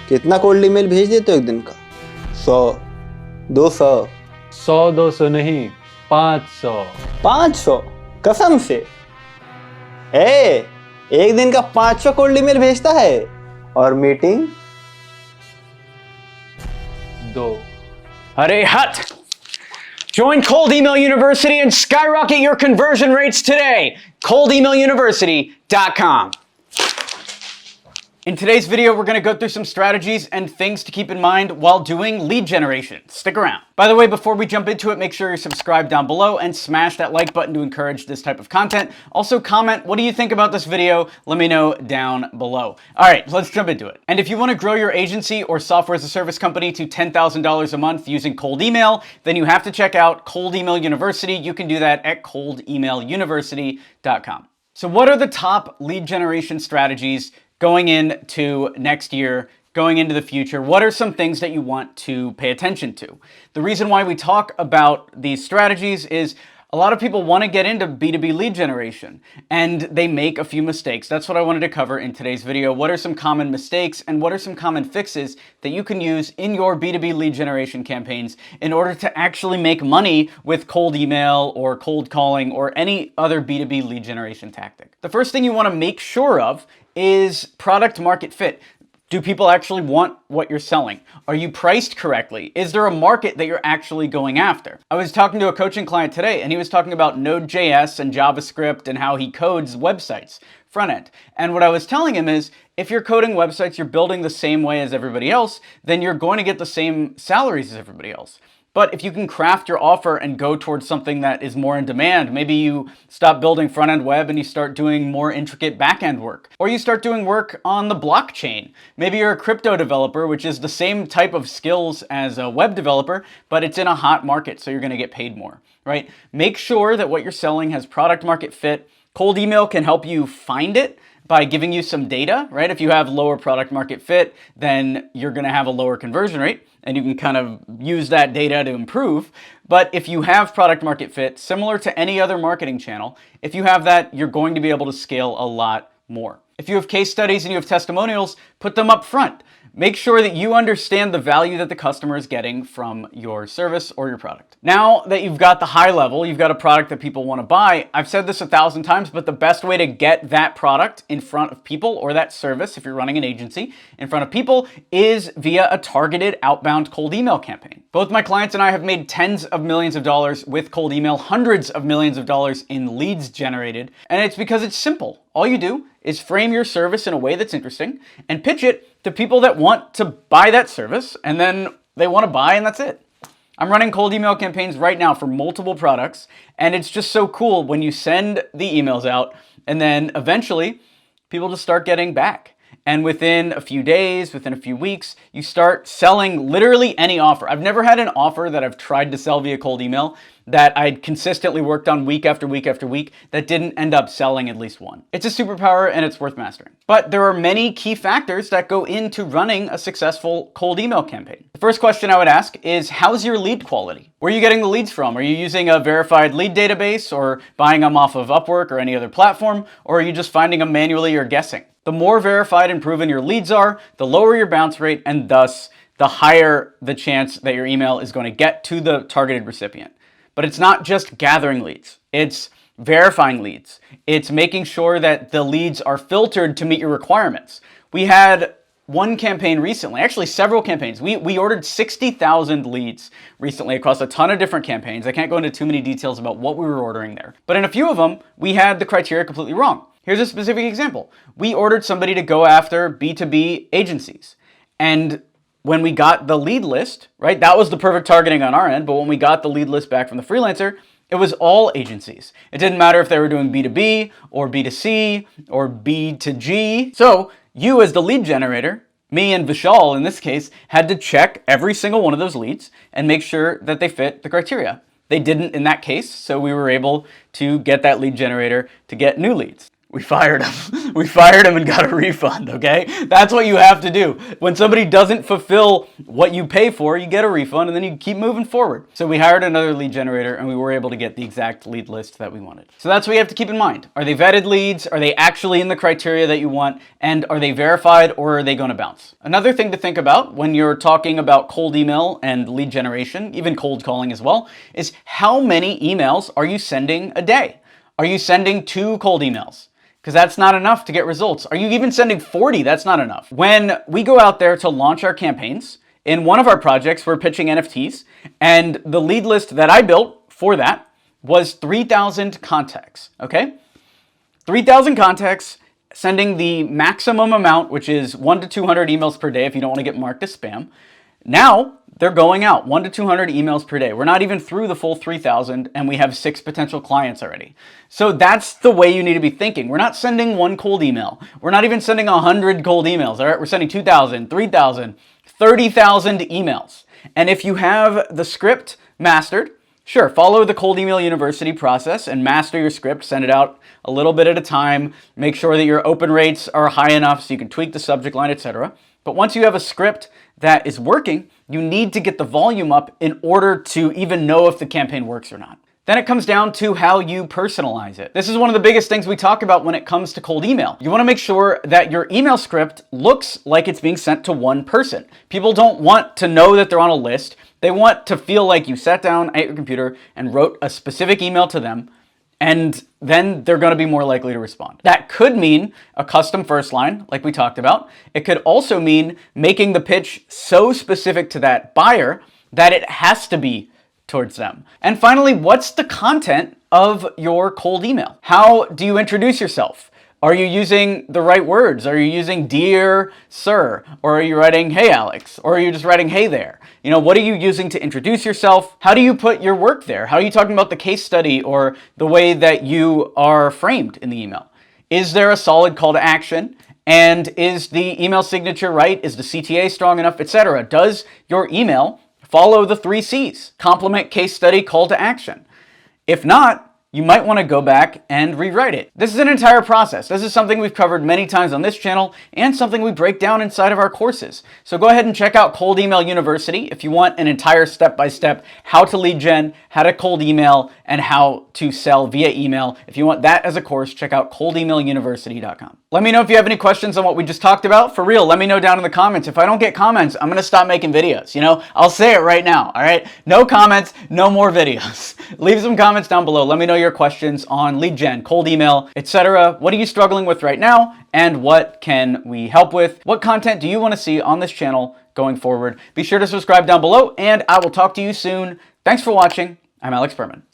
कितना cold email भेज देते हो एक दिन का? 100, 200? 100-200 नहीं, 500। 500? कसम से? एक दिन का 500 कोल्ड ईमेल भेजता है और meeting 2। Hurry, hut! Join Cold Email University and skyrocket your conversion rates today. ColdEmailUniversity.com. In today's video, we're going to go through some strategies and things to keep in mind while doing lead generation. Stick around. By the way, before we jump into it, make sure you're subscribed down below and smash that like button to encourage this type of content. Also comment, what do you think about this video? Let me know down below. All right, let's jump into it. And if you want to grow your agency or software as a service company to $10,000 a month using cold email, then you have to check out Cold Email University. You can do that at ColdEmailUniversity.com. So what are the top lead generation strategies going into next year, going into the future? What are some things that you want to pay attention to? The reason why we talk about these strategies is a lot of people want to get into B2B lead generation and they make a few mistakes. That's what I wanted to cover in today's video. What are some common mistakes and what are some common fixes that you can use in your B2B lead generation campaigns in order to actually make money with cold email or cold calling or any other B2B lead generation tactic? The first thing you want to make sure of is product market fit. Do people actually want what you're selling? Are you priced correctly? Is there a market that you're actually going after? I was talking to a coaching client today and he was talking about Node.js and JavaScript and how he codes websites front end. And what I was telling him is if you're coding websites, you're building the same way as everybody else, then you're going to get the same salaries as everybody else. But if you can craft your offer and go towards something that is more in demand, maybe you stop building front-end web and you start doing more intricate back-end work. Or you start doing work on the blockchain. Maybe you're a crypto developer, which is the same type of skills as a web developer, but it's in a hot market, so you're gonna get paid more, right? Make sure that what you're selling has product market fit. Cold email can help you find it by giving you some data, right? If you have lower product market fit, then you're gonna have a lower conversion rate and you can kind of use that data to improve. But if you have product market fit, similar to any other marketing channel, if you have that, you're going to be able to scale a lot more. If you have case studies and you have testimonials, put them up front. Make sure that you understand the value that the customer is getting from your service or your product. Now that you've got the high level, you've got a product that people want to buy, I've said this 1,000 times, but the best way to get that product in front of people or that service, if you're running an agency, in front of people is via a targeted outbound cold email campaign. Both my clients and I have made tens of millions of dollars with cold email, hundreds of millions of dollars in leads generated, and it's because it's simple. All you do is frame your service in a way that's interesting and pitch it to people that want to buy that service, and then they want to buy, and that's it. I'm running cold email campaigns right now for multiple products, and it's just so cool when you send the emails out, and then eventually people just start getting back. And within a few days, within a few weeks, you start selling literally any offer. I've never had an offer that I've tried to sell via cold email that I'd consistently worked on week after week after week that didn't end up selling at least one. It's a superpower and it's worth mastering. But there are many key factors that go into running a successful cold email campaign. The first question I would ask is, how's your lead quality? Where are you getting the leads from? Are you using a verified lead database or buying them off of Upwork or any other platform? Or are you just finding them manually or guessing? The more verified and proven your leads are, the lower your bounce rate, and thus the higher the chance that your email is going to get to the targeted recipient. But it's not just gathering leads. It's verifying leads. It's making sure that the leads are filtered to meet your requirements. We had one campaign recently, actually several campaigns. We ordered 60,000 leads recently across a ton of different campaigns. I can't go into too many details about what we were ordering there. But in a few of them, we had the criteria completely wrong. Here's a specific example. We ordered somebody to go after B2B agencies. And when we got the lead list, right, that was the perfect targeting on our end. But when we got the lead list back from the freelancer, it was all agencies. It didn't matter if they were doing B2B or B2C or B2G. So you as the lead generator, me and Vishal in this case, had to check every single one of those leads and make sure that they fit the criteria. They didn't in that case, so we were able to get that lead generator to get new leads. We fired him. We fired him and got a refund, okay? That's what you have to do. When somebody doesn't fulfill what you pay for, you get a refund and then you keep moving forward. So we hired another lead generator and we were able to get the exact lead list that we wanted. So that's what you have to keep in mind. Are they vetted leads? Are they actually in the criteria that you want? And are they verified, or are they going to bounce? Another thing to think about when you're talking about cold email and lead generation, even cold calling as well, is how many emails are you sending a day? Are you sending 2 cold emails? Because that's not enough to get results. Are you even sending 40? That's not enough. When we go out there to launch our campaigns, in one of our projects, we're pitching NFTs, and the lead list that I built for that was 3,000 contacts, okay? 3,000 contacts, sending the maximum amount, which is 1 to 200 emails per day if you don't want to get marked as spam. Now, they're going out 1 to 200 emails per day. We're not even through the full 3,000 and we have 6 potential clients already. So that's the way you need to be thinking. We're not sending 1 cold email. We're not even sending 100 cold emails. All right, we're sending 2,000, 3,000, 30,000 emails. And if you have the script mastered, sure, follow the Cold Email University process and master your script. Send it out a little bit at a time. Make sure that your open rates are high enough so you can tweak the subject line, etc. But once you have a script that is working, you need to get the volume up in order to even know if the campaign works or not. Then it comes down to how you personalize it. This is one of the biggest things we talk about when it comes to cold email. You want to make sure that your email script looks like it's being sent to one person. People don't want to know that they're on a list. They want to feel like you sat down at your computer and wrote a specific email to them, and then they're going to be more likely to respond. That could mean a custom first line, like we talked about. It could also mean making the pitch so specific to that buyer that it has to be towards them. And finally, what's the content of your cold email? How do you introduce yourself? Are you using the right words? Are you using dear sir? Or are you writing hey Alex? Or are you just writing hey there? You know, what are you using to introduce yourself? How do you put your work there? How are you talking about the case study or the way that you are framed in the email? Is there a solid call to action? And is the email signature right? Is the CTA strong enough, etc.? Does your email follow the 3 C's? Compliment, case study, call to action. If not, you might want to go back and rewrite it. This is an entire process. This is something we've covered many times on this channel and something we break down inside of our courses. So go ahead and check out Cold Email University if you want an entire step-by-step how to lead gen, how to cold email, and how to sell via email. If you want that as a course, check out coldemailuniversity.com. Let me know if you have any questions on what we just talked about. For real, let me know down in the comments. If I don't get comments, I'm going to stop making videos. You know, I'll say it right now. All right. No comments, no more videos. Leave some comments down below. Let me know your questions on lead gen, cold email, etc. What are you struggling with right now? And what can we help with? What content do you want to see on this channel going forward? Be sure to subscribe down below and I will talk to you soon. Thanks for watching. I'm Alex Berman.